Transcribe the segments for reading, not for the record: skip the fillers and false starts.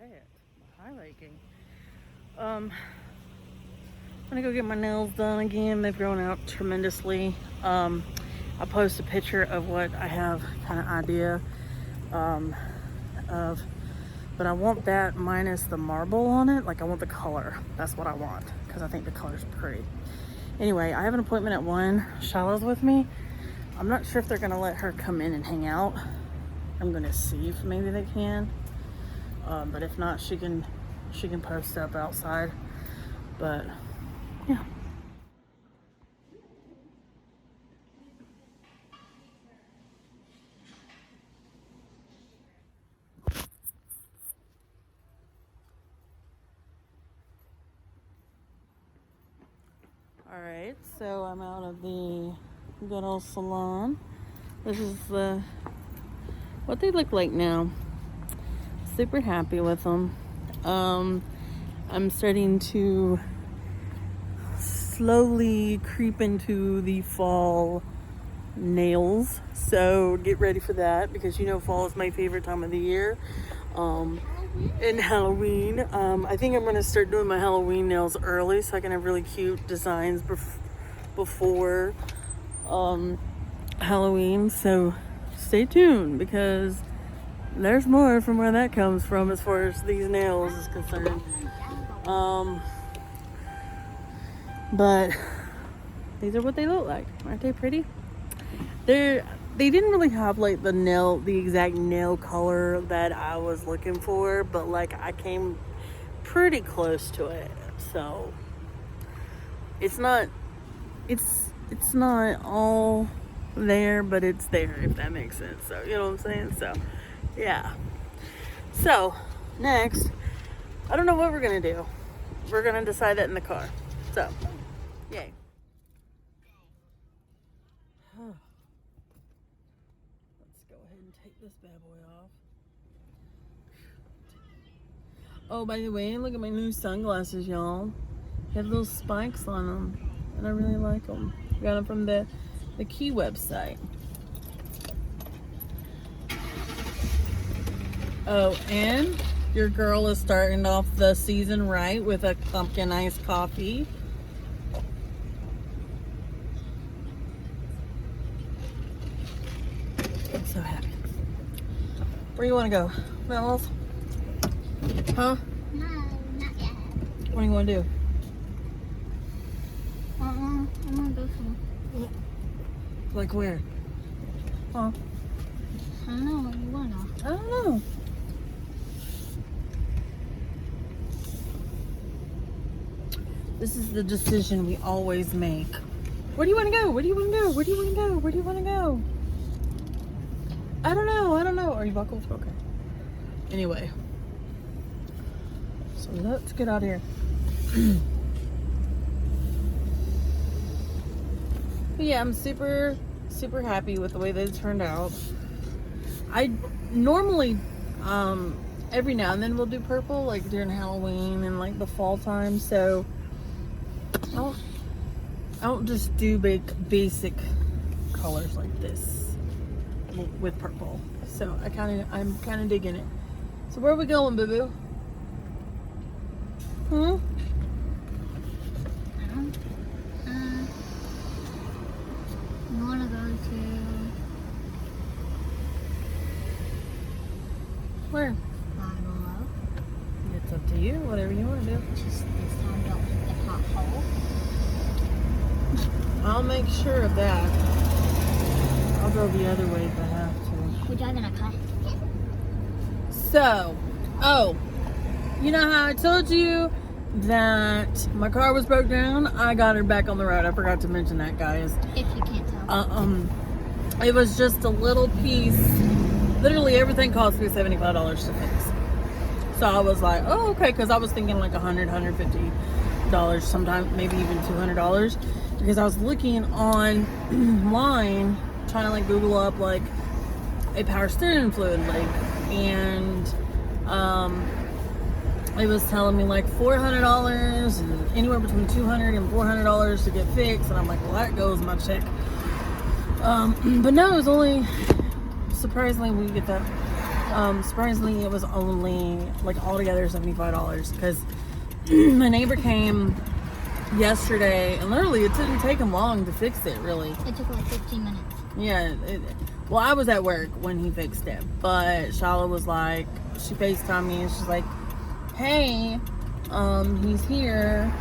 quiet. My highlighting. I'm gonna go get my nails done again. They've grown out tremendously. I'll post a picture of what I have kind of idea of, but I want that minus the marble on it. Like I want the color. That's what I want because I think the color's pretty. Anyway, I have an appointment at 1. Shiloh's with me. I'm not sure if they're gonna let her come in and hang out. I'm gonna see if maybe they can. But if not, she can post up outside. But yeah. All right, so I'm out of the good old salon. This is what they look like now. Super happy with them. I'm starting to slowly creep into the fall nails, so get ready for that because you know fall is my favorite time of the year. And Halloween. I think I'm going to start doing my Halloween nails early so I can have really cute designs before Halloween. So stay tuned because there's more from where that comes from as far as these nails is concerned. But these are what they look like. Aren't they pretty? They didn't really have like the exact nail color that I was looking for, but like I came pretty close to it. So it's not all there, but it's there, if that makes sense. So you know what I'm saying? So yeah. So next, I don't know what we're gonna do. We're gonna decide that in the car. So yay. Take this bad boy off. Oh, by the way, look at my new sunglasses, y'all. They have little spikes on them, and I really like them. Got them from the Key website. Oh, and your girl is starting off the season right with a pumpkin iced coffee. I'm so happy. Where do you want to go? Mel's? Huh? No, not yet. What do you want to do? I'm gonna go somewhere. Like where? Huh? I don't know what you wanna. I don't know. This is the decision we always make. Where do you want to go? Where do you want to go? Where do you want to go? Where do you want to go? I don't know. Are you buckled? Okay. Anyway. So let's get out of here. But yeah, I'm super, super happy with the way they turned out. I normally, every now and then we'll do purple, like during Halloween and like the fall time. So I don't just do basic colors like this with purple. So I'm kind of digging it. So where are we going, boo boo? Hmm? You wanna go to Where? I don't know. It's up to you. Whatever you want to do. Just this time don't hit the pothole. I'll make sure of that. I'll go the other way if I have to. We're driving a car. So, you know how I told you that my car was broke down? I got her back on the road. I forgot to mention that, guys. If you can't tell. It was just a little piece. Literally everything cost me $75 to fix. So I was like, oh, okay, because I was thinking like $100, $150, sometimes maybe even $200, because I was looking online, trying to like Google up like a power steering fluid leak, and it was telling me like $400 and anywhere between $200 and $400 to get fixed, and I'm like, well, that goes my check. But no, it was only, surprisingly, we get that Surprisingly, it was only like altogether $75 because my neighbor came yesterday, and literally it didn't take him long to fix it. Really, It took like 15 minutes. yeah. Well, I was at work when he fixed it, but Shala was like, she FaceTimed me and she's like, "Hey, he's here,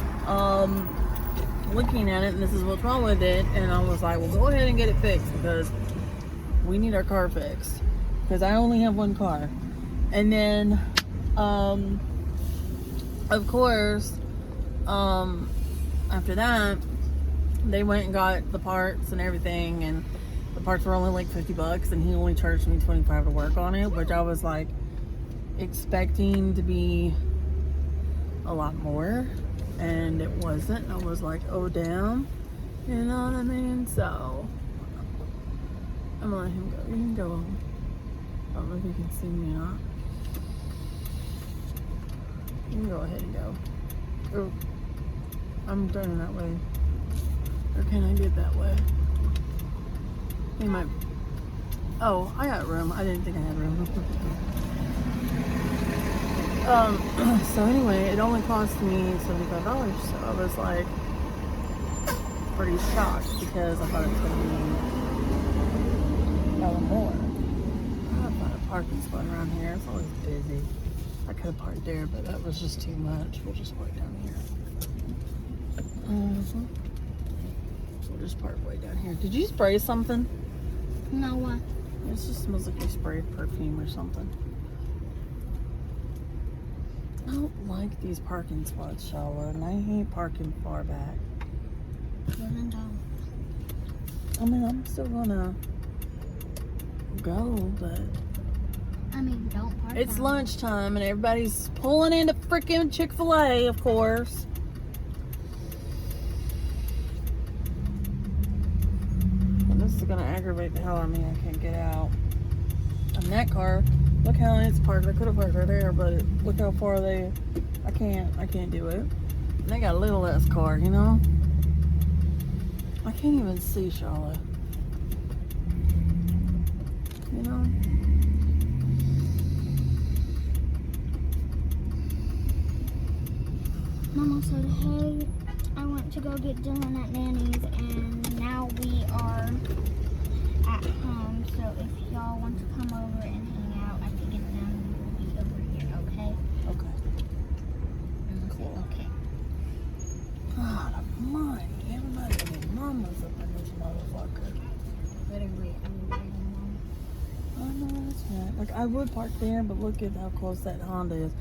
looking at it, and this is what's wrong with it." And I was like, "Well, go ahead and get it fixed because we need our car fixed because I only have one car." And then, of course, after that, they went and got the parts and everything, and the parts were only like $50, and he only charged me $25 to work on it, which I was like expecting to be a lot more, and it wasn't. I was like, oh damn, you know what I mean? So I'm gonna let him go. You can go home. I don't know if you can see me or not. You can go ahead and go. Oh, I'm turning that way. Or can I get that way? He might. Oh, I got room. I didn't think I had room. So anyway, it only cost me $75. So I was like pretty shocked because I thought it was going to be a lot more. I gotta find a parking spot around here. It's always busy. I could have parked there, but that was just too much. We'll just park down here. We'll just park way down here. Did you spray something? No, what? It just smells like you sprayed perfume or something. I don't like these parking spots, Shala, and I hate parking far back. Well, then don't. I mean, I'm still gonna go, but I mean, don't park. it's down. lunchtime and everybody's pulling into freaking Chick-fil-A, of course. And this is gonna aggravate the hell out of me. I can't get out. And that car, look how it's parked. I could have parked right there, but look how far I can't do it. And they got a little less car, you know? I can't even see Charlotte. You know? Mama said, hey, I went to go get Dylan at Nanny's, and now we are at home. So if y'all want to come over and hang out, I can get them. We'll be over here, okay? Okay. Cool. Okay. God almighty. Everybody and their mamas up in this motherfucker. Better wait. I'm waiting. I know that's right. Like, I would park there, but look at how close that Honda is.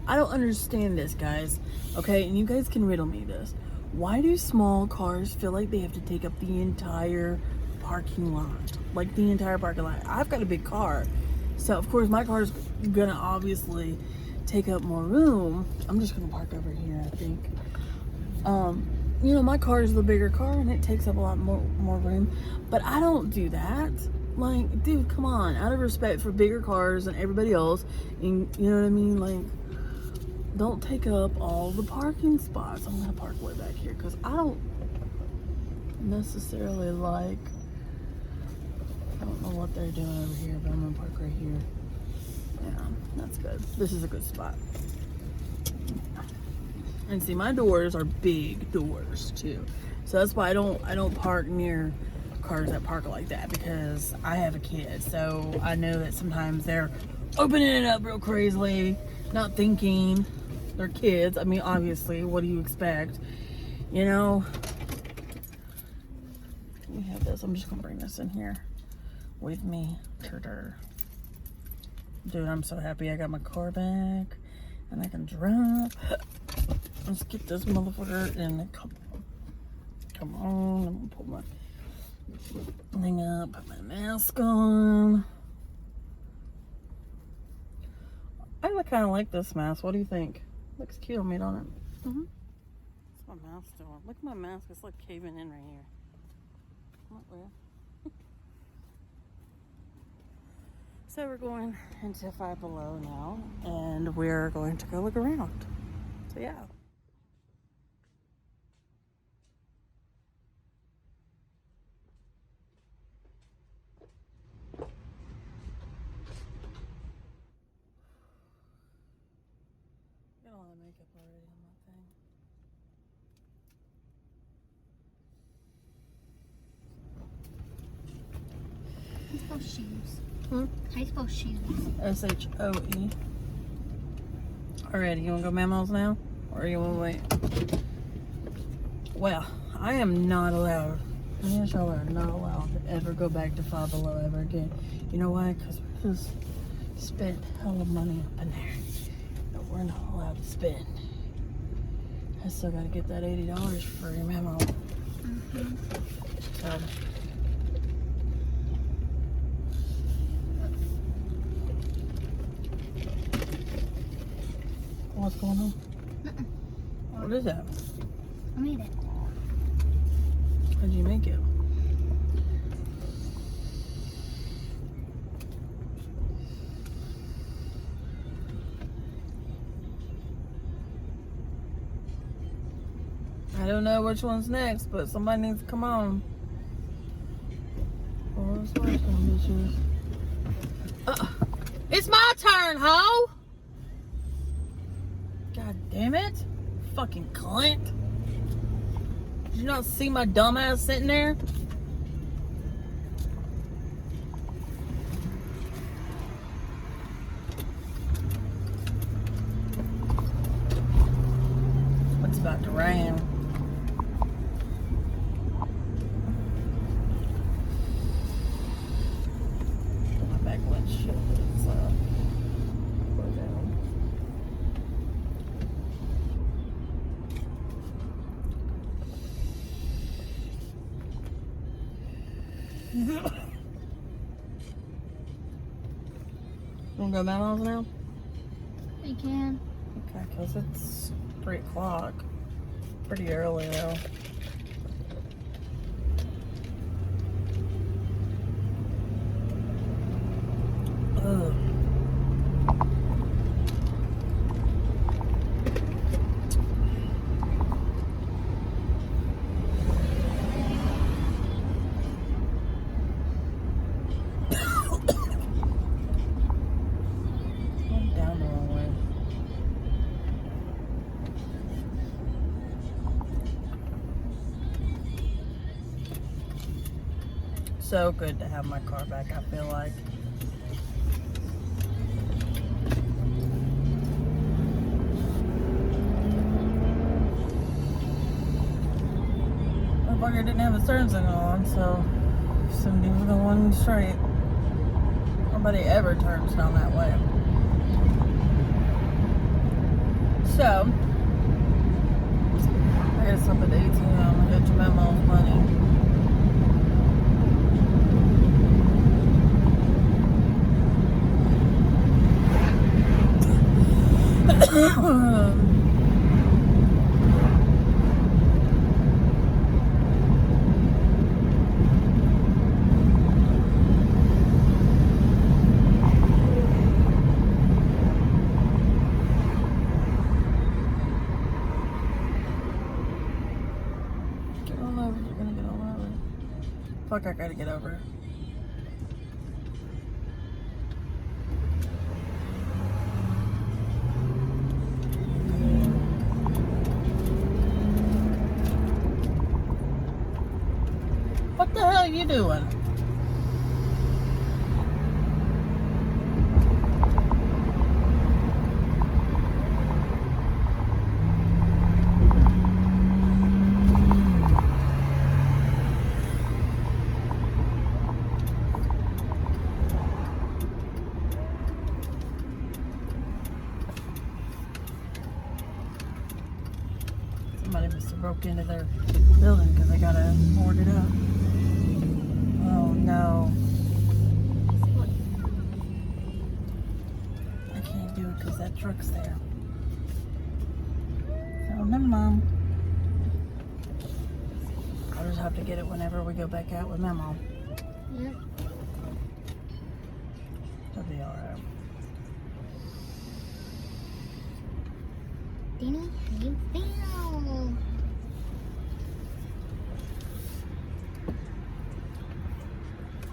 I don't understand this, guys. Okay, and you guys can riddle me this. Why do small cars feel like they have to take up the entire parking lot? Like, the entire parking lot. I've got a big car. So, of course, my car's gonna obviously take up more room. I'm just gonna park over here, I think. You know, my car is the bigger car, and it takes up a lot more room. But I don't do that. Like, dude, come on. Out of respect for bigger cars and everybody else, and you know what I mean? Like, don't take up all the parking spots. I'm gonna park way back here because I don't necessarily like. I don't know what they're doing over here, but I'm gonna park right here. Yeah, that's good. This is a good spot. And see, my doors are big doors too, so that's why I don't park near cars that park like that, because I have a kid, so I know that sometimes they're opening it up real crazily, not thinking. They're kids. I mean, obviously, what do you expect? You know? We have this. I'm just gonna bring this in here with me. Dude, I'm so happy I got my car back and I can drive. Let's get this motherfucker in. Come on. I'm gonna pull my thing up, put my mask on. I kind of like this mask. What do you think? Looks cute on me, don't it? What's my mask doing? Look at my mask. It's like caving in right here. Come on, Leah. So we're going into Five Below now, and we're going to go look around. So yeah. makeup already on my thing. How do you spell shoes? Hmm? How do you spell shoes? SHOE. Alrighty, you wanna go Mammo's now? Or you wanna wait? Well, I am not allowed. Me and Charlotte are not allowed to ever go back to Five Below ever again. You know why? Because we just spent hell of money up in there that we're not allowed to spend. I still gotta get that $80 for your memo. So. What's going on? What is that? I made it. How'd you make it? I don't know which one's next, but somebody needs to come on. What's my turn, bitches? It's my turn, ho! God damn it. Fucking Clint. Did you not see my dumb ass sitting there? It's about to rain. My back windshield is we're down. You wanna go Mammo's now? We can. Okay, because it's 3 o'clock. Pretty early though. Ugh. Went down the wrong way. So good to have my car back, I feel like. Motherfucker didn't have his turn signal on, so somebody was going straight. Nobody ever turns down that way. So, I guess up at the ATM, get your Mammo's money. Get on over, you're gonna get on over. Fuck, I gotta get over. What the hell are you doing? Somebody must have broke into their building because they gotta board it up. Oh no. I can't do it because that truck's there. So never mind. I'll just have to get it whenever we go back out with my mom. Yep. It'll be alright. Danny, how you feel?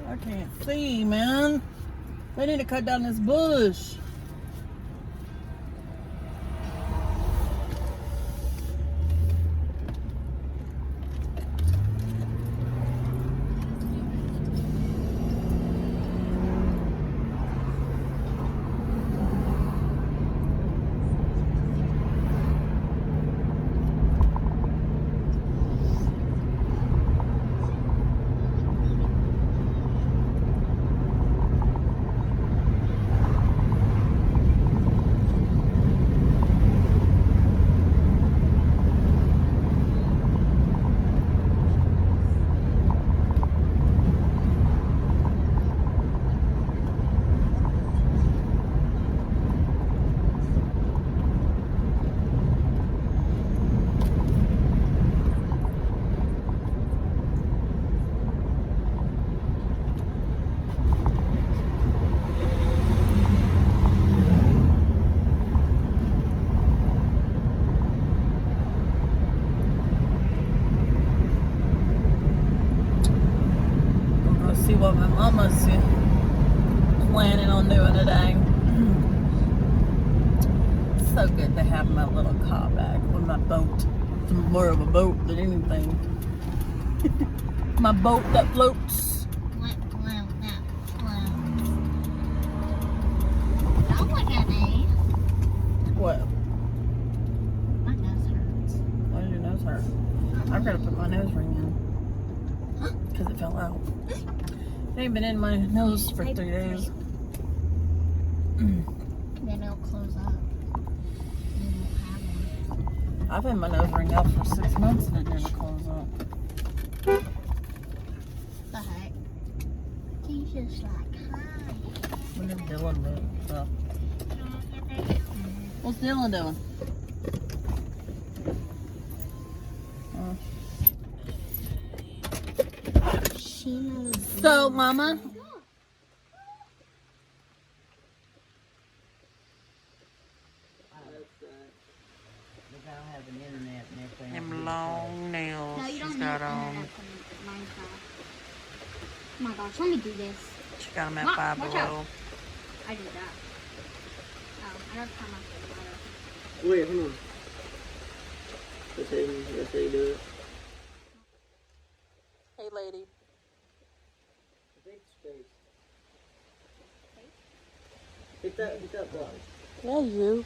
I can't see, man. They need to cut down this bush. so good to have my little car back with my boat. It's more of a boat than anything. My boat that floats. What float that floats? Sounds like an A. What? My nose hurts. Why does your nose hurt? I've got to put my nose ring in. Because it fell out. It ain't been in my nose for 3 days. Then it'll close up. Then we'll have one. I've had my nose ring out for 6 months and it didn't close up. The heck? He's just like, hi. What is Dylan doing? So, what's Dylan doing? She knows. So, Mama, Have an internet and everything. them long nails No, you she's don't need got internet on. from Minecraft. Oh my gosh, let me do this. She got them at Mom, Five watch out. Below. I do that. Oh, I don't turn my phone on. Wait, hold on. That's how you do it. Hey, lady. Big space. Hit that block. Yeah, you.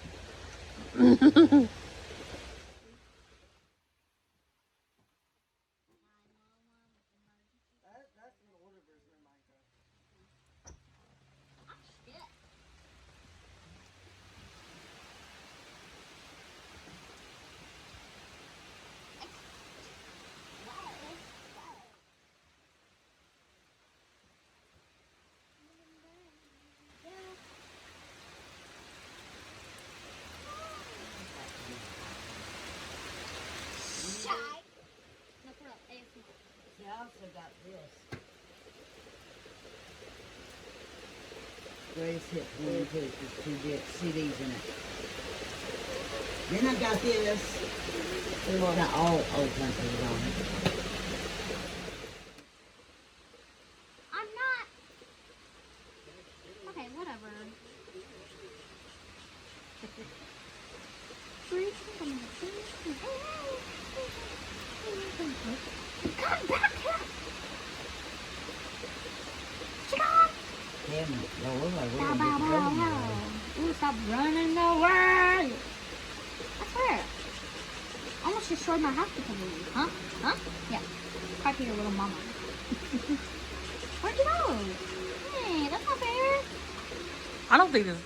No, for real, ASMR. See, I also got this. Grace hit 22 with 2 CDs in it. Then I got this. It's got all old countries on it. I'm not. Okay, whatever. Come back here. Get on. Damn it. No, we're like, we're Bow, gonna bow, get bow, the bow. Ooh, stop running away. I swear. Almost destroyed my house because of you. Huh? Huh? Yeah. Talk to your little mama. Where'd you go? Hey, that's not fair. I don't think this.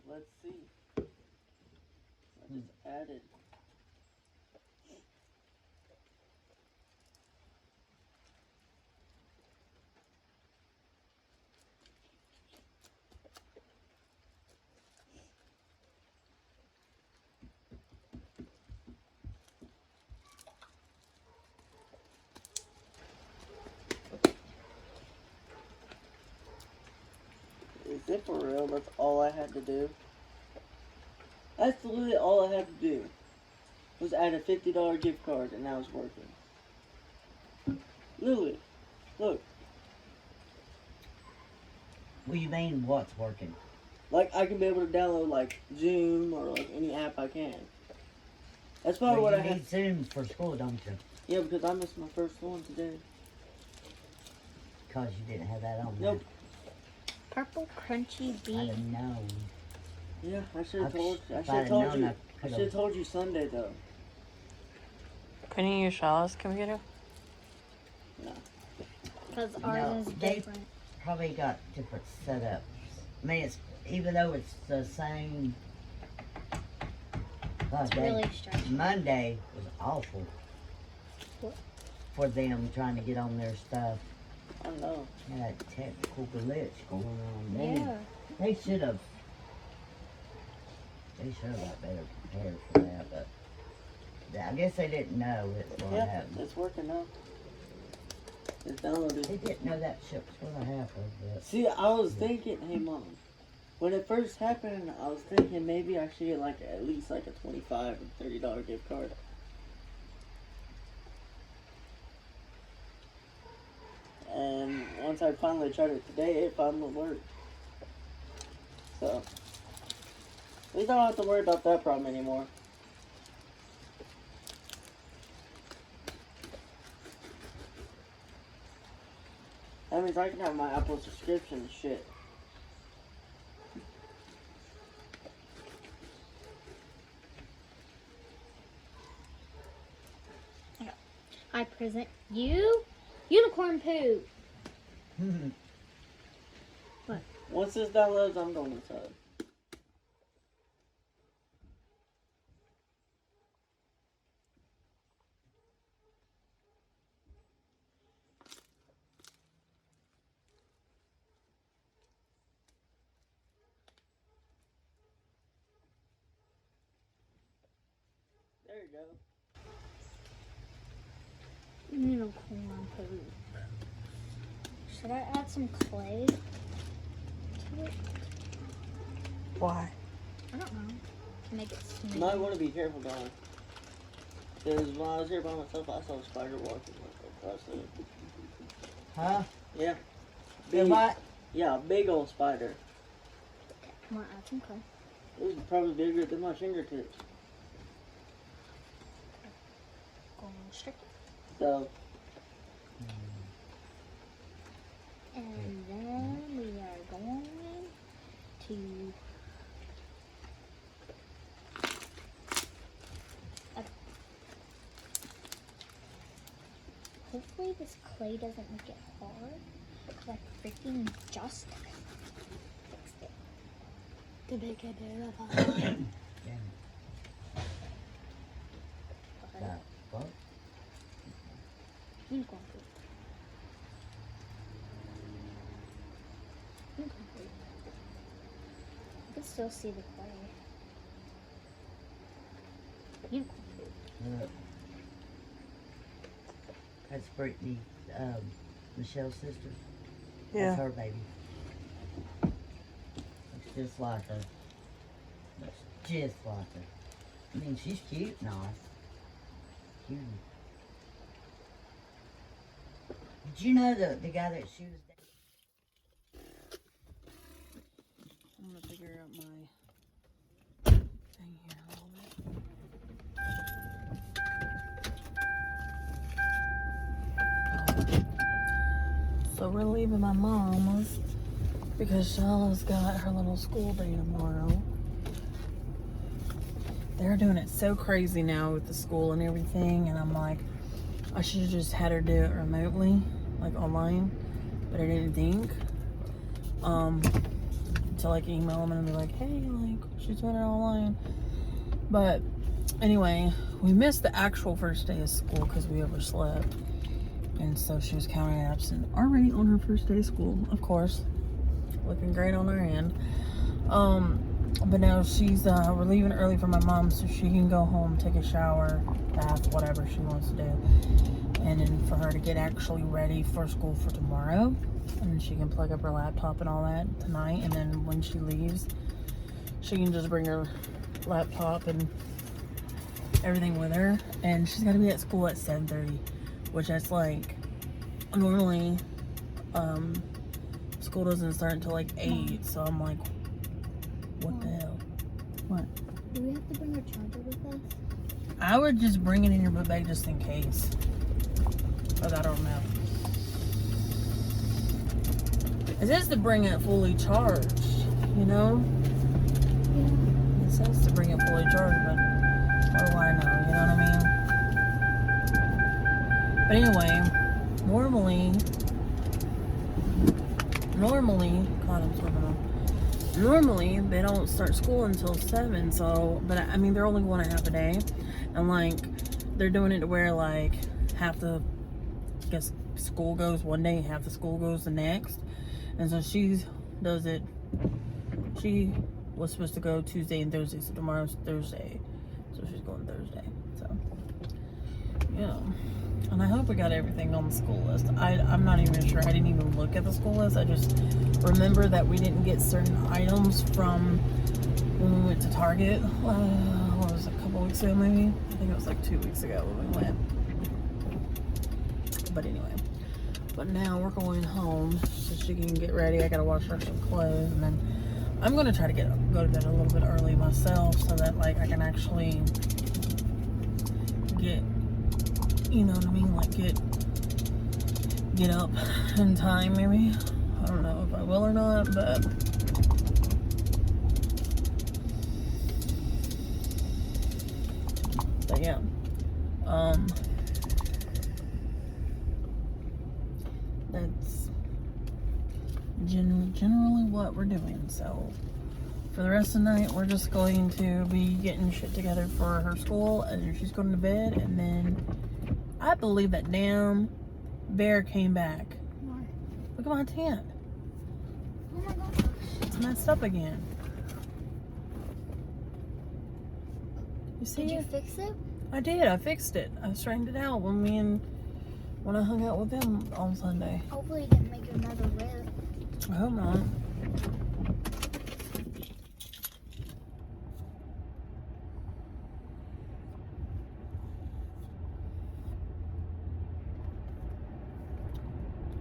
Let's see. I just added. Is it for real? That's all I had to do? That's literally all I had to do. Was add a $50 gift card and now it's working. Literally. Look. What do you mean what's working? Like I can be able to download like Zoom or like any app I can. That's probably Well, what I you had. need Zoom for school, don't you? Yeah, because I missed my first one today. Because you didn't have that on there. Nope. Purple crunchy I beef. didn't know. Yeah, I should have If told. I I'd should have have told known, you. I I could've- should have told you Sunday though. Can you use Shaw's computer? Because No, ours is they- different. Probably got different setups. I mean, it's even though it's the same. God, It's they- really strange. Monday was awful. What? For them trying to get on their stuff. I know. Had that technical glitch going on. Yeah. They should have. They should have got better prepared for that, but I guess they didn't know it's going to Yeah, happen. it's working now. It's downloaded. They didn't know that shit was going to happen. But See, I was thinking, hey mom, when it first happened, I was thinking maybe I should get like at least like a $25 or $30 gift card. And once once I finally tried it today, it finally worked. So, at least I don't have to worry about that problem anymore. That means I can have my Apple subscription and shit. I present you unicorn poo. Once this downloads, I'm going inside. There you go. Unicorn poo. Should I add some clay to it? Why? I don't know. To make it smooth. You might want to be careful, Don. Because when I was here by myself, I saw a spider walking across the. Huh? Yeah. The what? Yeah, a big old spider. I'm gonna add some clay. It was probably bigger than my fingertips. Going straight. So, And then we are going to hopefully this clay doesn't make it hard because I freaking just fixed it. To make it That what? unicorn food. Unicorn food. I can still see the clay. Unicorn food. Look. That's Brittany, Michelle's sister. That's her baby. Looks just like her. Looks just like her. I mean, she's cute, nice. Cute. Did you know the guy that she was dating? I'm gonna figure out my thing here a little bit. So we're leaving my mom's because Shala's got her little school day tomorrow. They're doing it so crazy now with the school and everything, and I'm like, I should have just had her do it remotely, like online, but I didn't think. To like email them and be like, hey, like she's doing it online. But anyway, we missed the actual first day of school because we overslept, and so she was counting absent already on her first day of school, of course, looking great on her end. But now we're leaving early for my mom so she can go home, take a shower, bath, whatever she wants to do, and then for her to get actually ready for school for tomorrow, and then she can plug up her laptop and all that tonight, and then when she leaves she can just bring her laptop and everything with her, and she's got to be at school at 7:30, which that's like normally school doesn't start until like 8, so I'm like, what the hell? What? Do we have to bring our charger with us? I would just bring it in your book bag just in case. But I don't know. It says to bring it fully charged, you know? Yeah. It says to bring it fully charged, but what do I know? You know what I mean? But anyway, normally, God, I'm slipping on. Normally, they don't start school until 7, so, but I mean, they're only going a half a day, and like, they're doing it to where like, half the, I guess, school goes one day, half the school goes the next, and so she does it, she was supposed to go Tuesday and Thursday, so tomorrow's Thursday, so she's going Thursday, so, yeah. And I hope we got everything on the school list. I'm not even sure. I didn't even look at the school list. I just remember that we didn't get certain items from when we went to Target. What was it, a couple weeks ago maybe? I think it was like 2 weeks ago when we went. But anyway, But now we're going home so she can get ready. I gotta wash her some clothes, and then I'm gonna try to go to bed a little bit early myself so that like I can actually get, you know what I mean, like get up in time maybe. I don't know if I will or not, but yeah. That's generally what we're doing. So for the rest of the night, we're just going to be getting shit together for her school, and then she's going to bed. And then I believe that damn bear came back. What? Look at my tent. Oh my gosh. It's messed up again. You see Did you it? fix it? I did. I fixed it. I straightened it out when I hung out with them on Sunday. Hopefully you didn't make another rip. I hope not.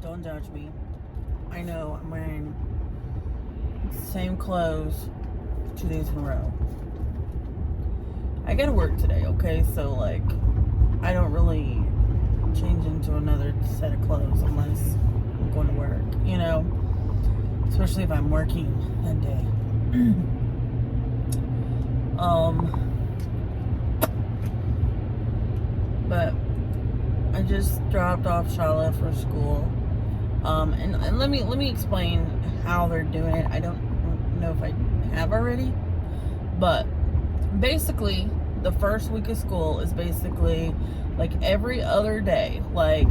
Don't judge me. I know I'm wearing the same clothes 2 days in a row. I gotta work today, okay? So, like, I don't really change into another set of clothes unless I'm going to work, you know? Especially if I'm working that day. But I just dropped off Charlotte for school. And let me explain how they're doing it. I don't know if I have already, but basically the first week of school is basically like every other day. Like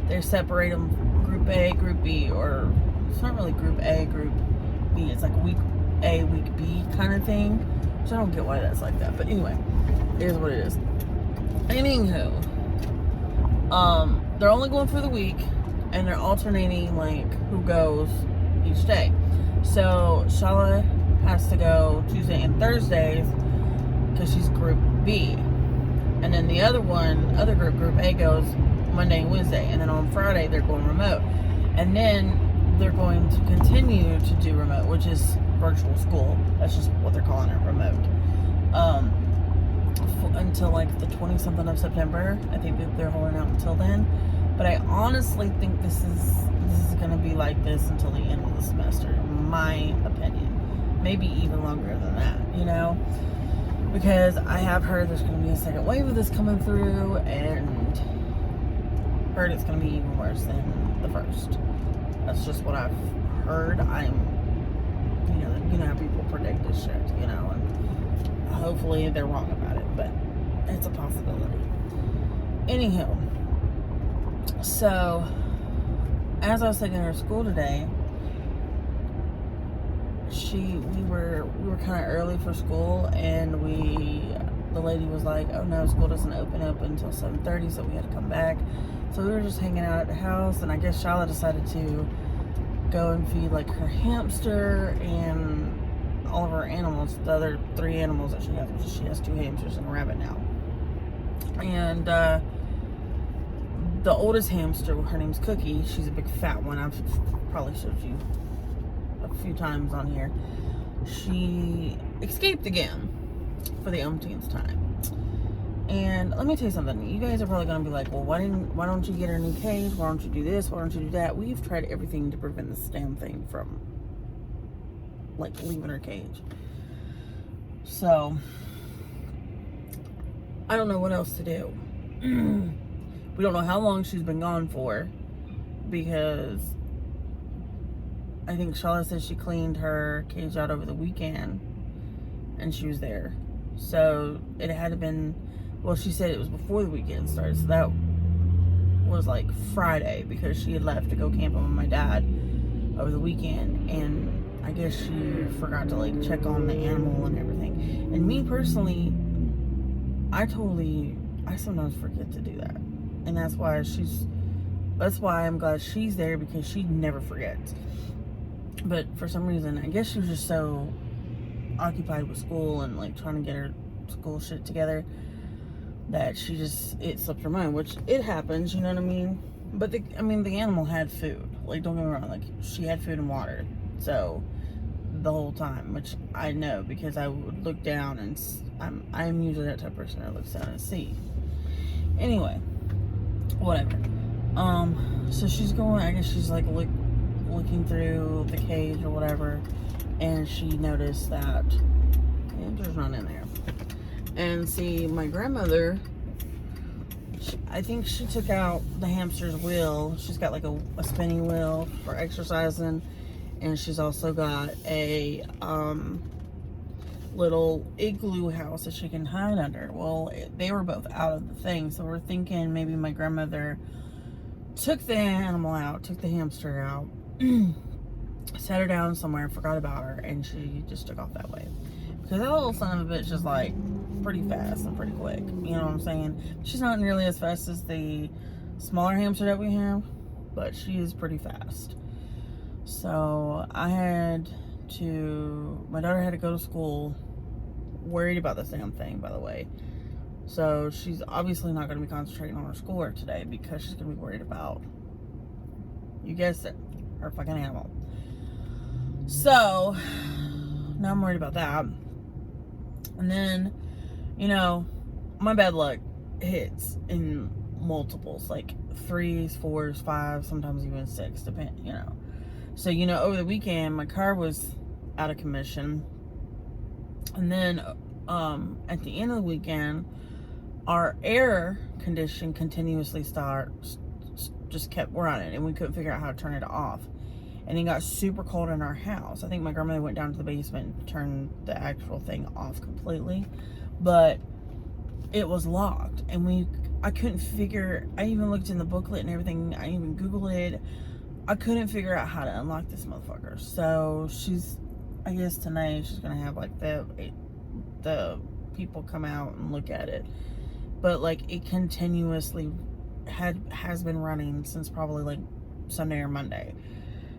they separate them group A, group B, or it's not really group A, group B. It's like week A, week B kind of thing. So I don't get why that's like that. But anyway, it is what it is. Anywho, they're only going for the week, and they're alternating like who goes each day. So Shala has to go Tuesday and Thursdays because she's group B, and then the other group A, goes Monday and Wednesday, and then on Friday they're going remote, and then they're going to continue to do remote, which is virtual school. That's just what they're calling it, remote. Until like the 20-something of September. I think that they're holding out until then. But I honestly think this is going to be like this until the end of the semester, in my opinion. Maybe even longer than that, you know? Because I have heard there's going to be a second wave of this coming through, and heard it's going to be even worse than the first. That's just what I've heard. You know how people predict this shit, you know, and hopefully they're wrong about it, but it's a possibility. Anywho, so as I was taking her to school today, we were kind of early for school, and the lady was like, oh no, school doesn't open up until 7:30, so we had to come back. So we were just hanging out at the house, and I guess Charlotte decided to go and feed like her hamster and all of her animals, the other 3 animals that she has, which she has 2 hamsters and a rabbit now. And the oldest hamster, her name's Cookie, she's a big fat one. I've probably showed you a few times on here. She escaped again for the umpteenth time. And let me tell you something. You guys are probably going to be like, well, why don't you get her a new cage? Why don't you do this? Why don't you do that? We've tried everything to prevent this damn thing from, like, leaving her cage. So, I don't know what else to do. We don't know how long she's been gone for, because I think Charlotte said she cleaned her cage out over the weekend, and she was there. So, it had to been... Well, she said it was before the weekend started, so that was like Friday, because she had left to go camping with my dad over the weekend, and I guess she forgot to like check on the animal and everything. And me personally, I sometimes forget to do that, and that's why I'm glad she's there, because she never forgets. But for some reason, I guess she was just so occupied with school and like trying to get her school shit together that it slipped her mind, which it happens, you know what I mean? But the animal had food. Like, don't get me wrong. Like, she had food and water. So, the whole time, which I know because I would look down and I'm usually that type of person that looks down and see. Anyway, whatever. So she's going. I guess she's like looking through the cage or whatever, and she noticed that the hamster's not in there. And see, my grandmother, I think she took out the hamster's wheel. She's got like a spinning wheel for exercising, and she's also got a little igloo house that she can hide under. Well, they were both out of the thing, so we're thinking maybe my grandmother took the animal out, took the hamster out, set her down somewhere, forgot about her, and she just took off that way. Because that little son of a bitch is like pretty fast and pretty quick. You know what I'm saying? She's not nearly as fast as the smaller hamster that we have, but she is pretty fast. So my daughter had to go to school, worried about this damn thing, by the way. So she's obviously not going to be concentrating on her schoolwork today because she's going to be worried about, you guessed it, her fucking animal. So now I'm worried about that. And then, my bad luck hits in multiples, like 3s, 4s, 5s, sometimes even 6, depend. So, over the weekend, my car was out of commission. And then, at the end of the weekend, our air condition continuously just kept running, and we couldn't figure out how to turn it off. And it got super cold in our house. I think my grandmother went down to the basement and turned the actual thing off completely. But it was locked, and I couldn't figure, I even looked in the booklet and everything, I even Googled it. I couldn't figure out how to unlock this motherfucker. So I guess tonight she's gonna have like the people come out and look at it. But like, it continuously has been running since probably like Sunday or Monday.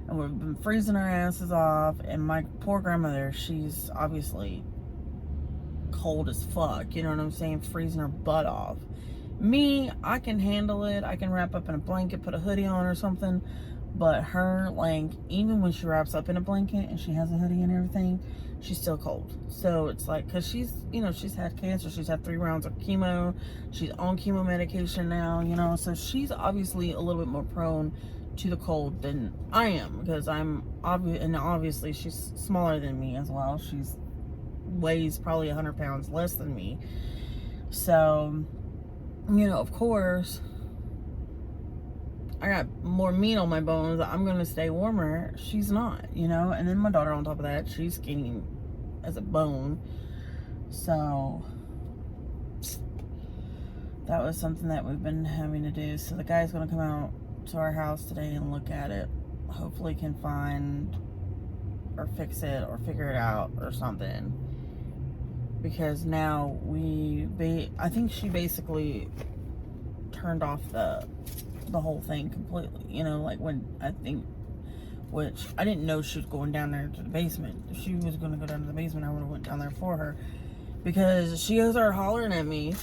And we've been freezing our asses off, and my poor grandmother, she's obviously cold as fuck, you know what I'm saying, freezing her butt off. Me, I can handle it. I can wrap up in a blanket, put a hoodie on or something. But her, like, even when she wraps up in a blanket and she has a hoodie and everything, she's still cold. So it's like, because she's had cancer. She's had 3 rounds of chemo. She's on chemo medication now, so she's obviously a little bit more prone to the cold than I am, because obviously she's smaller than me as well. She's weighs probably 100 pounds less than me. So, of course, I got more meat on my bones. I'm going to stay warmer. She's not, And then my daughter on top of that, she's skinny as a bone. So, that was something that we've been having to do. So the guy's going to come out to our house today and look at it. Hopefully can find or fix it or figure it out or something. Because now I think she basically turned off the whole thing completely, like which I didn't know she was going down there to the basement. If she was going to go down to the basement, I would have went down there for her, because she started hollering at me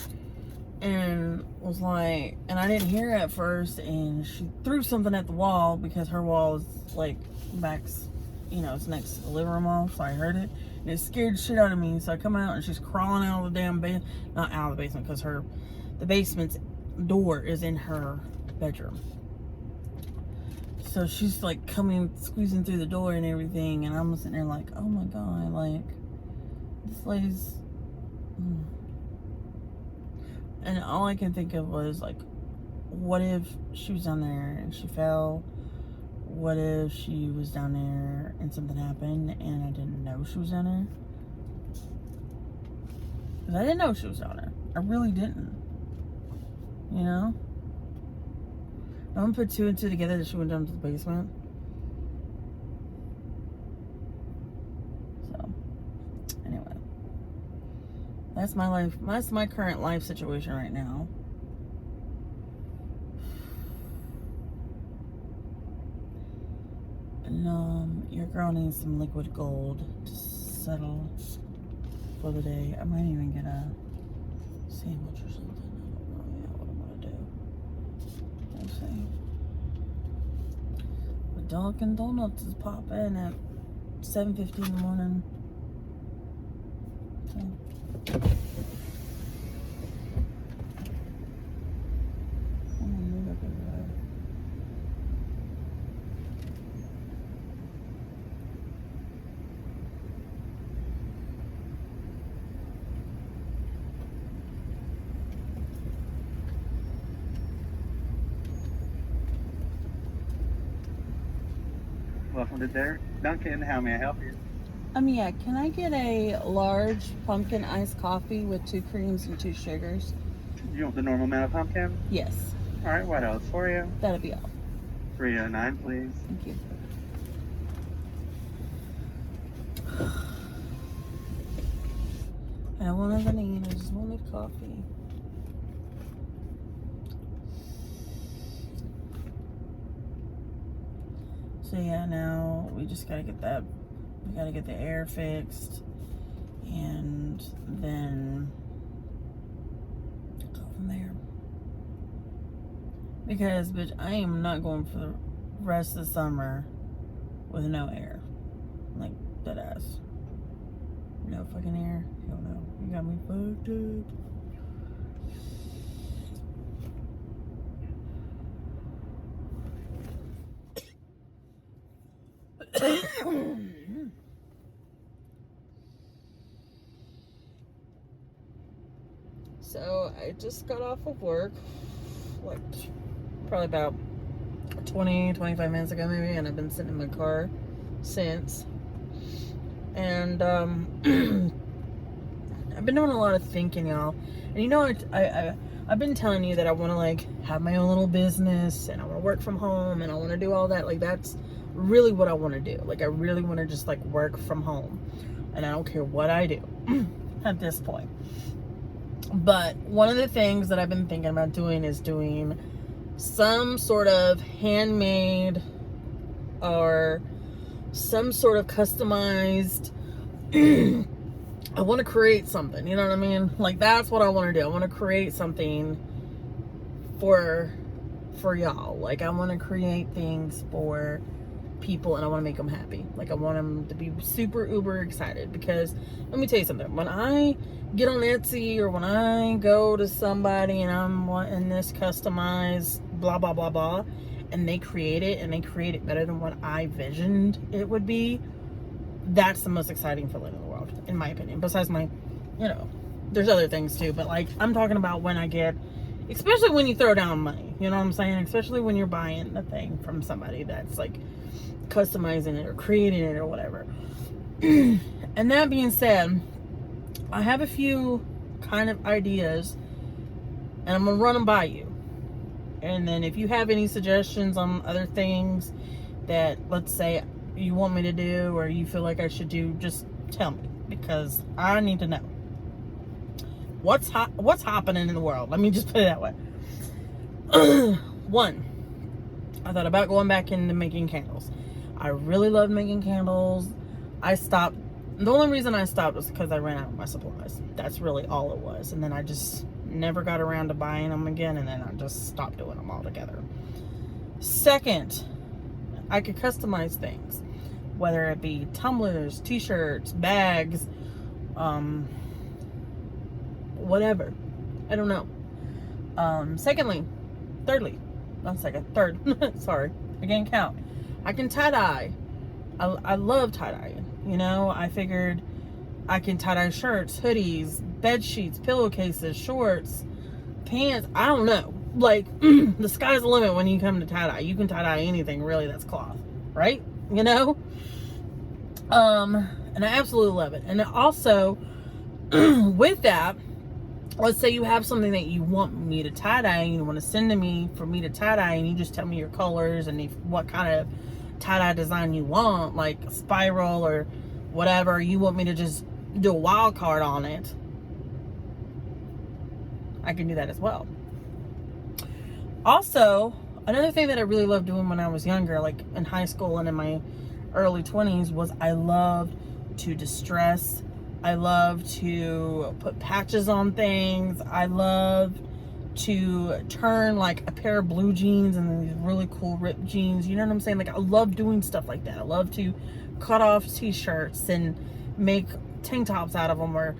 and was like, and I didn't hear it at first, and she threw something at the wall, because her wall is like it's next to the living room wall, so I heard it, and it scared the shit out of me. So I come out, and she's crawling out of the damn not out of the basement, because the basement's door is in her bedroom. So she's like squeezing through the door and everything, and I'm sitting there like, oh my god, like, this lady's and all I can think of was like, what if she was down there and she fell? What if she was down there and something happened and I didn't know she was down there? Because I didn't know she was down there. I really didn't. No one put 2 and 2 together that she went down to the basement. So, anyway. That's my life. That's my current life situation right now. And, your girl needs some liquid gold to settle for the day. I might even get a sandwich or something. I don't know yet what I'm gonna do. We'll see. Dunkin' Donuts is popping at 7:50 in the morning. So. I'm gonna move up over there. Welcome to Dunkin'. How may I help you? Yeah, can I get a large pumpkin iced coffee with 2 creams and 2 sugars? You want the normal amount of pumpkin? Yes, All right, what else for you? that'll be all. 309, please. Thank you. I don't want a vanilla, I just wanted coffee. So yeah, now we just gotta get that, we gotta get the air fixed, and then go from there. Because, bitch, I am not going for the rest of the summer with no air. Like, dead ass. No fucking air. Hell no. You got me fucked up. So I just got off of work, like probably about 20-25 minutes ago maybe, and I've been sitting in my car since. And I've been doing a lot of thinking, y'all. And you know, I've been telling you that I want to like have my own little business, and I want to work from home, and I want to do all that. Like, that's really what I want to do. Like, I really want to just like work from home, and I don't care what I do at this point. But one of the things that I've been thinking about doing is doing some sort of handmade or some sort of customized I want to create something, you know what I mean? Like, that's what I want to do. I want to create something for y'all. Like, I want to create things for people, and I want to make them happy. Like, I want them to be super uber excited, because let me tell you something. When I get on Etsy, or when I go to somebody and I'm wanting this customized blah blah blah blah, and they create it, and they create it better than what I visioned it would be, that's the most exciting feeling in the world, in my opinion. Besides my, you know, there's other things too, but like, I'm talking about when I get, especially when you throw down money, you know what I'm saying? Especially when you're buying the thing from somebody that's like customizing it or creating it or whatever. And that being said, I have a few kind of ideas, and I'm gonna run them by you. And then if you have any suggestions on other things that, let's say, you want me to do, or you feel like I should do, just tell me, because I need to know what's happening in the world. Let me just put it that way. One, I thought about going back into making candles. I really love making candles. I stopped. The only reason I stopped was because I ran out of my supplies. That's really all it was. And then I just never got around to buying them again, and then I just stopped doing them altogether. Second, I could customize things, whether it be tumblers, t-shirts, bags, whatever. I don't know. Third, sorry, I can't count. I can tie-dye. I love tie-dyeing. You know, I figured I can tie-dye shirts, hoodies, bed sheets, pillowcases, shorts, pants. I don't know. Like, the sky's the limit when you come to tie-dye. You can tie-dye anything, really, that's cloth, right? You know? And I absolutely love it. And also, with that, let's say you have something that you want me to tie-dye, and you want to send to me for me to tie-dye, and you just tell me your colors and what kind of tie-dye design you want, like a spiral or whatever. You want me to just do a wild card on it, I can do that as well. Also, another thing that I really loved doing when I was younger, like in high school and in my early 20s, was I loved to distress. I loved to put patches on things. I loved to turn like a pair of blue jeans and these really cool ripped jeans. You know what I'm saying? Like, I love doing stuff like that. I love to cut off t-shirts and make tank tops out of them, or,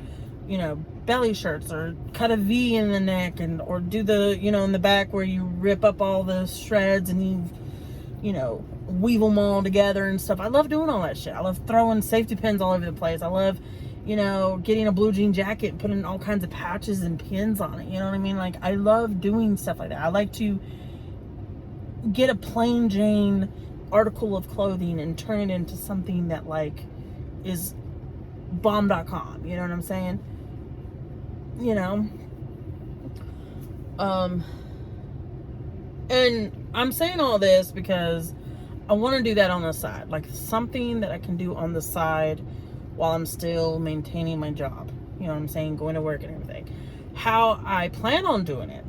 you know, belly shirts, or cut a V in the neck, and or do the, you know, in the back where you rip up all the shreds and you know, weave them all together and stuff. I love doing all that shit. I love throwing safety pins all over the place. I love, you know, getting a blue jean jacket and putting all kinds of patches and pins on it. You know what I mean? Like, I love doing stuff like that. I like to get a plain Jane article of clothing and turn it into something that, like, is bomb.com. You know what I'm saying? You know? And I'm saying all this because I want to do that on the side. Like, something that I can do on the side while I'm still maintaining my job. You know what I'm saying? Going to work and everything. How I plan on doing it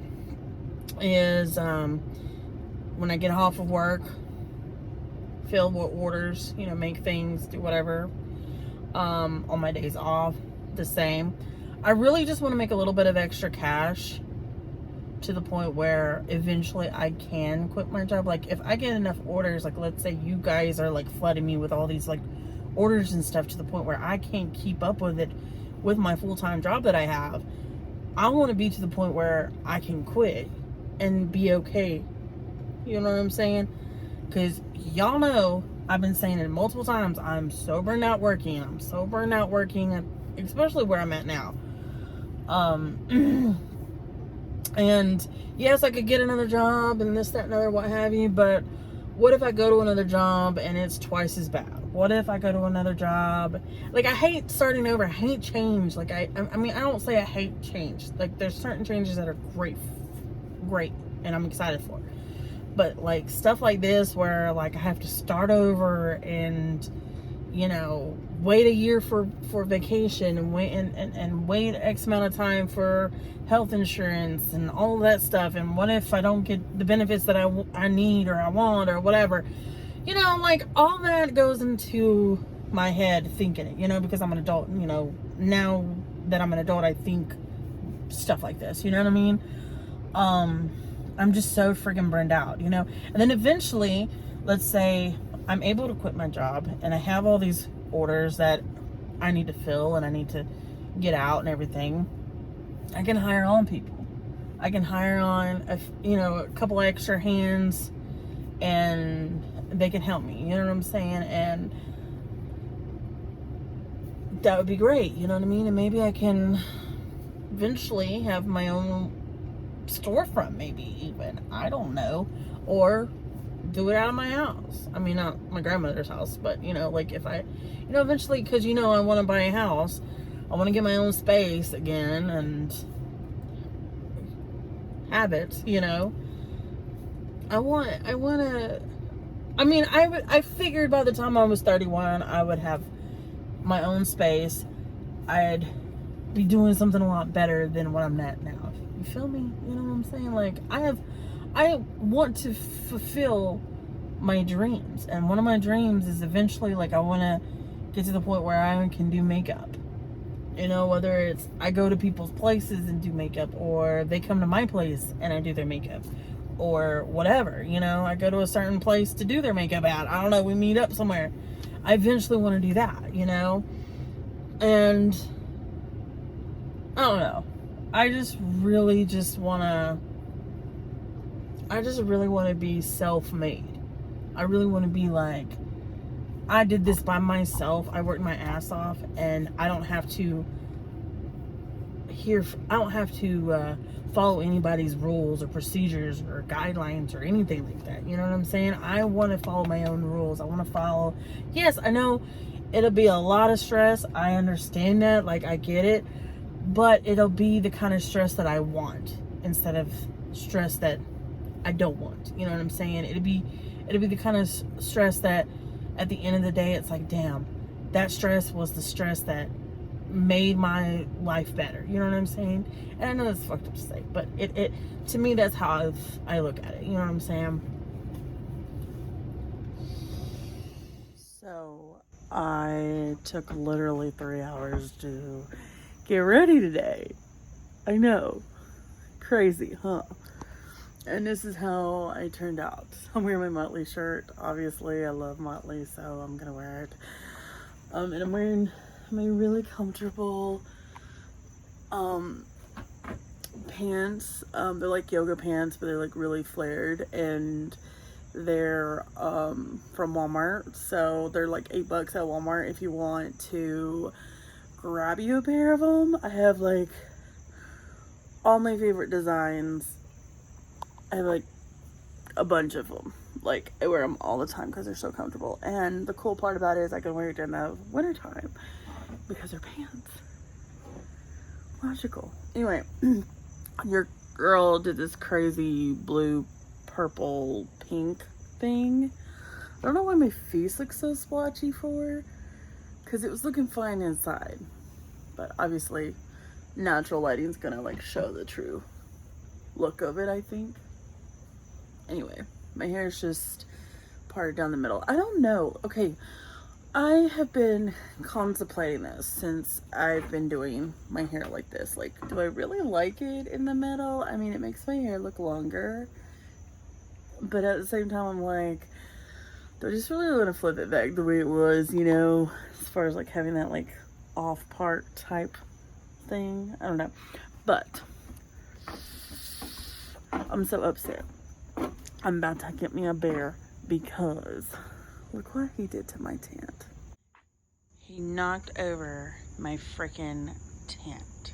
is when I get off of work, fill orders, you know, make things, do whatever. On my days off, the same. I really just want to make a little bit of extra cash to the point where eventually I can quit my job. Like, if I get enough orders, like, let's say you guys are like flooding me with all these like orders and stuff to the point where I can't keep up with it with my full-time job that I have, I want to be to the point where I can quit and be okay. You know what I'm saying? Because y'all know I've been saying it multiple times, I'm so burned out working. I'm so burned out working, especially where I'm at now. And yes, I could get another job and this, that, and other, what have you, but what if I go to another job and it's twice as bad? What if I go to another job? Like, I hate starting over. I hate change. Like, I mean, I don't say I hate change. Like, there's certain changes that are great, and I'm excited for. But, like, stuff like this where, like, I have to start over and, you know, wait a year for vacation and wait X amount of time for health insurance and all that stuff. And what if I don't get the benefits that I need or I want or whatever? You know, like, all that goes into my head thinking it, you know, because I'm an adult. You know, now that I'm an adult, I think stuff like this, you know what I mean? I'm just so freaking burned out, you know? And then eventually, let's say I'm able to quit my job and I have all these orders that I need to fill and I need to get out and everything. I can hire on people. I can hire on a couple extra hands, and they can help me, you know what I'm saying? And that would be great, you know what I mean? And maybe I can eventually have my own storefront, maybe even, I don't know, or do it out of my house. I mean, not my grandmother's house, but, you know, like, if I, you know, eventually, because, you know, I want to buy a house, I want to get my own space again and have it, you know. I figured by the time I was 31, I would have my own space. I'd be doing something a lot better than what I'm at now. You feel me? You know what I'm saying? Like, I want to fulfill my dreams. And one of my dreams is eventually, like, I want to get to the point where I can do makeup. You know, whether it's I go to people's places and do makeup, or they come to my place and I do their makeup, or whatever, you know, I go to a certain place to do their makeup at. I don't know, we meet up somewhere. I eventually want to do that, you know? And I don't know. I just really want to be self-made. I really want to be like, I did this by myself. I worked my ass off, and I don't have to follow anybody's rules or procedures or guidelines or anything like that. You know what I'm saying? I want to follow my own rules. I want to follow. Yes, I know it'll be a lot of stress. I understand that. Like, I get it. But it'll be the kind of stress that I want instead of stress that I don't want. You know what I'm saying? It'll be the kind of stress that at the end of the day, it's like, damn, that stress was the stress that made my life better. You know what I'm saying? And I know that's fucked up to say, but it to me, that's how I look at it. You know what I'm saying? So I took literally 3 hours to get ready today. I know. Crazy, huh? And this is how I turned out. I'm wearing my Motley shirt. Obviously, I love Motley, so I'm gonna wear it. And I'm wearing my really comfortable pants. They're like yoga pants, but they're like really flared, and they're from Walmart. So they're like $8 at Walmart if you want to grab you a pair of them. I have like all my favorite designs. I have like a bunch of them. Like I wear them all the time because they're so comfortable. And the cool part about it is I can wear it in the wintertime because they're pants. Logical. Anyway, your girl did this crazy blue, purple, pink thing. I don't know why my face looks so splotchy for, because it was looking fine inside. But obviously, natural lighting's gonna like show the true look of it, I think. Anyway, my hair is just parted down the middle. I don't know. Okay, I have been contemplating this since I've been doing my hair like this. Like, do I really like it in the middle? I mean, it makes my hair look longer. But at the same time, I'm like, do I just really want to flip it back the way it was, you know? As far as like having that like off part type thing. I don't know. But I'm so upset. I'm about to get me a bear because look what he did to my tent. He knocked over my freaking tent.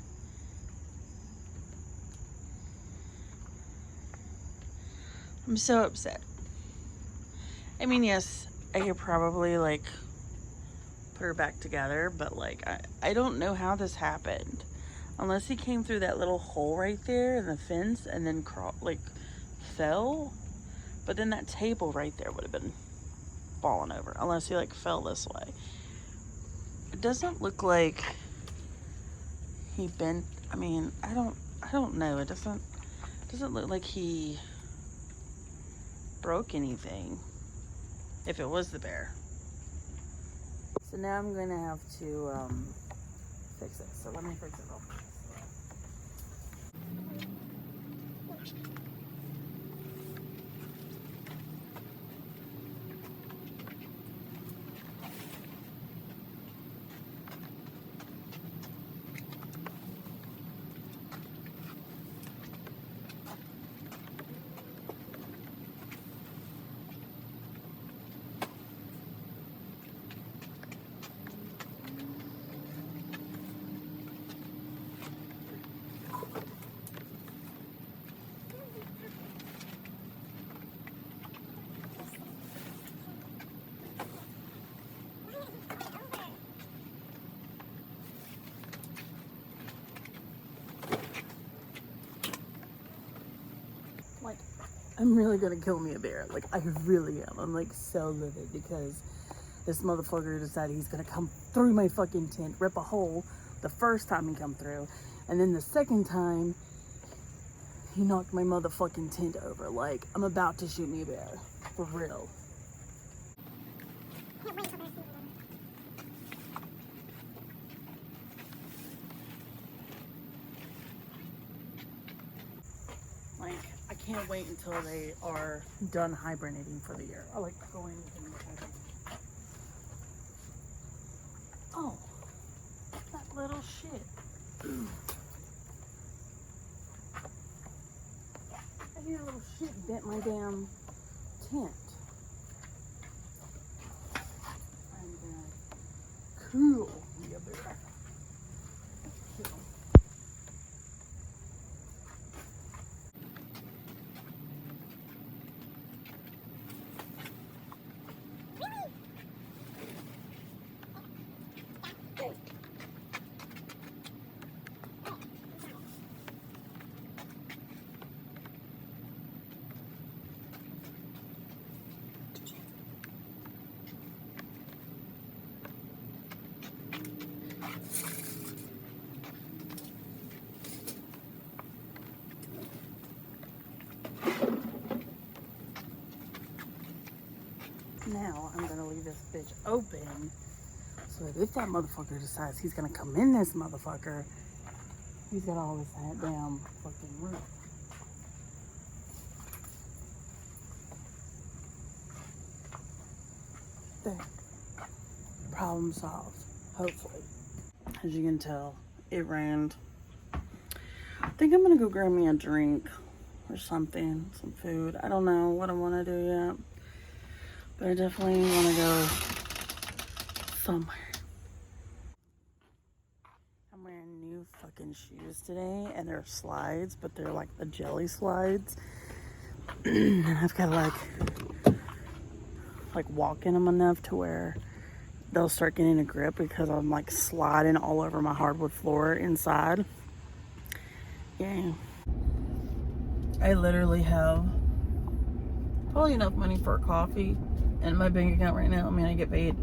I'm so upset. I mean, yes, I could probably like put her back together, but like I don't know how this happened. Unless he came through that little hole right there in the fence and then fell. But then that table right there would have been falling over, unless he like fell this way. It doesn't look like he bent. I mean, I don't know. It doesn't look like he broke anything. If it was the bear. So now I'm gonna have to fix it. So let me fix it real quick. Like, I'm really gonna kill me a bear. Like, I really am. I'm like so livid because this motherfucker decided he's gonna come through my fucking tent, rip a hole the first time he come through, and then the second time he knocked my motherfucking tent over. Like, I'm about to shoot me a bear. For real. Like, I can't wait until they are done hibernating for the year. I like going in the hibernate. Oh, that little shit. I hear a little shit bent my damn tent. I'm gonna cool me a bear. Kill him. Now I'm gonna leave this bitch open so that if that motherfucker decides he's gonna come in this motherfucker, he's got all this damn fucking room. There. Problem solved. Hopefully. As you can tell, it rained. I think I'm gonna go grab me a drink or something, some food. I don't know what I want to do yet, but I definitely want to go somewhere. I'm wearing new fucking shoes today, and they're slides, but they're like the jelly slides. And I've got to like walk in them enough to where they'll start getting a grip, because I'm like sliding all over my hardwood floor inside. Yeah. I literally have probably enough money for a coffee in my bank account right now. I mean, I get paid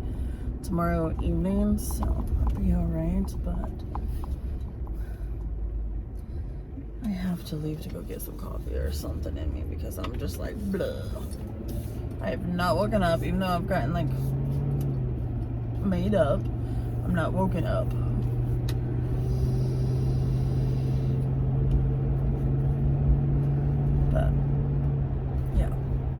tomorrow evening, so I'll be alright, but I have to leave to go get some coffee or something in me, because I'm just like, blah. I have not woken up, even though I've gotten like made up. I'm not woken up.